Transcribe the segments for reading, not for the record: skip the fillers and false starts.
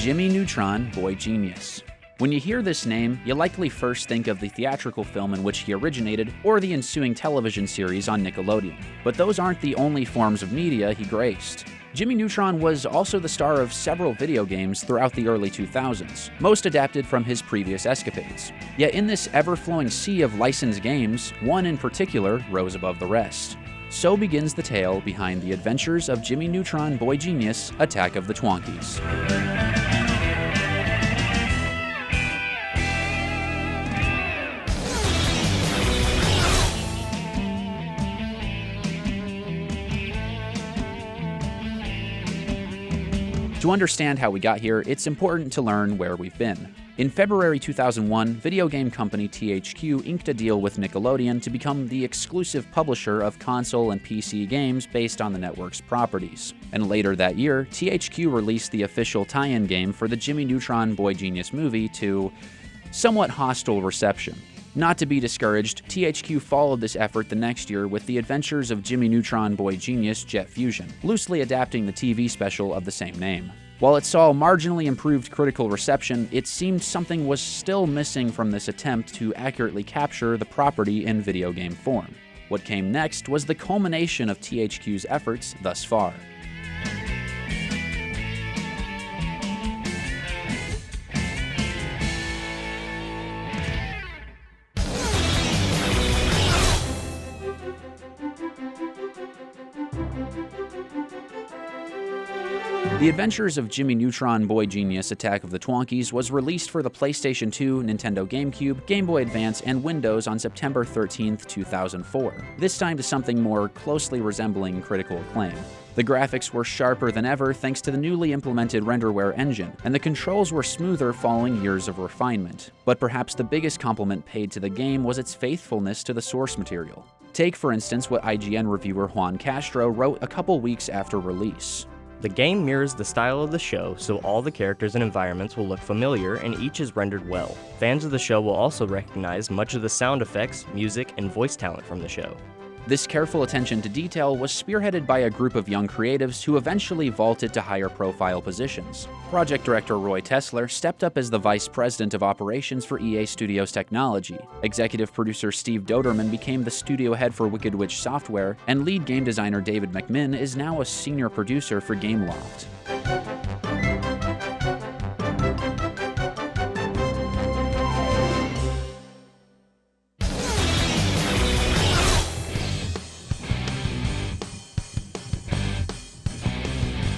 Jimmy Neutron, Boy Genius. When you hear this name, you likely first think of the theatrical film in which he originated or the ensuing television series on Nickelodeon. But those aren't the only forms of media he graced. Jimmy Neutron was also the star of several video games throughout the early 2000s, most adapted from his previous escapades. Yet in this ever-flowing sea of licensed games, one in particular rose above the rest. So begins the tale behind the adventures of Jimmy Neutron, Boy Genius, Attack of the Twonkies. To understand how we got here, it's important to learn where we've been. In February 2001, video game company THQ inked a deal with Nickelodeon to become the exclusive publisher of console and PC games based on the network's properties. And later that year, THQ released the official tie-in game for the Jimmy Neutron Boy Genius movie to somewhat hostile reception. Not to be discouraged, THQ followed this effort the next year with The Adventures of Jimmy Neutron Boy Genius Jet Fusion, loosely adapting the TV special of the same name. While it saw marginally improved critical reception, it seemed something was still missing from this attempt to accurately capture the property in video game form. What came next was the culmination of THQ's efforts thus far. The Adventures of Jimmy Neutron Boy Genius Attack of the Twonkies was released for the PlayStation 2, Nintendo GameCube, Game Boy Advance, and Windows on September 13, 2004, this time to something more closely resembling critical acclaim. The graphics were sharper than ever thanks to the newly implemented renderware engine, and the controls were smoother following years of refinement. But perhaps the biggest compliment paid to the game was its faithfulness to the source material. Take, for instance, what IGN reviewer Juan Castro wrote a couple weeks after release. The game mirrors the style of the show, so all the characters and environments will look familiar and each is rendered well. Fans of the show will also recognize much of the sound effects, music, and voice talent from the show. This careful attention to detail was spearheaded by a group of young creatives who eventually vaulted to higher profile positions. Project director Roy Tessler stepped up as the vice president of operations for EA Studios Technology. Executive producer Steve Doderman became the studio head for Wicked Witch Software, and lead game designer David McMinn is now a senior producer for Gameloft.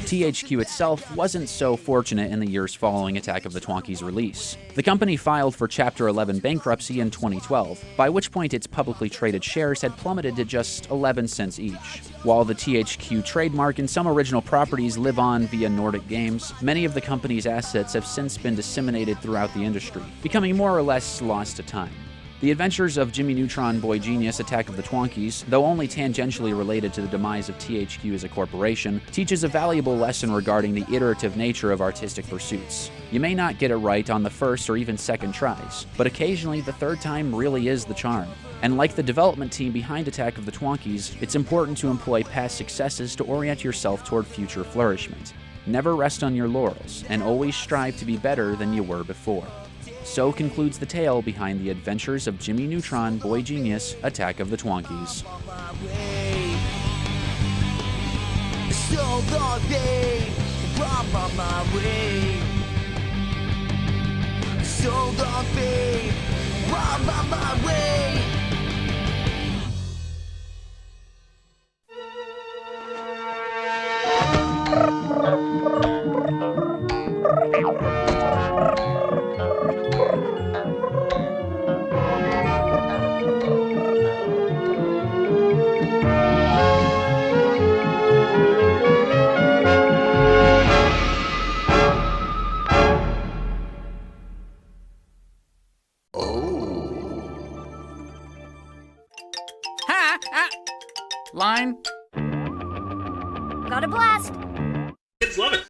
THQ itself wasn't so fortunate in the years following Attack of the Twonkies' release. The company filed for Chapter 11 bankruptcy in 2012, by which point its publicly traded shares had plummeted to just 11 cents each. While the THQ trademark and some original properties live on via Nordic Games, many of the company's assets have since been disseminated throughout the industry, becoming more or less lost to time. The Adventures of Jimmy Neutron Boy Genius Attack of the Twonkies, though only tangentially related to the demise of THQ as a corporation, teaches a valuable lesson regarding the iterative nature of artistic pursuits. You may not get it right on the first or even second tries, but occasionally the third time really is the charm. And like the development team behind Attack of the Twonkies, it's important to employ past successes to orient yourself toward future flourishment. Never rest on your laurels, and always strive to be better than you were before. So concludes the tale behind the Adventures of Jimmy Neutron, Boy Genius, Attack of the Twonkies. Line. Got a blast! Kids love it.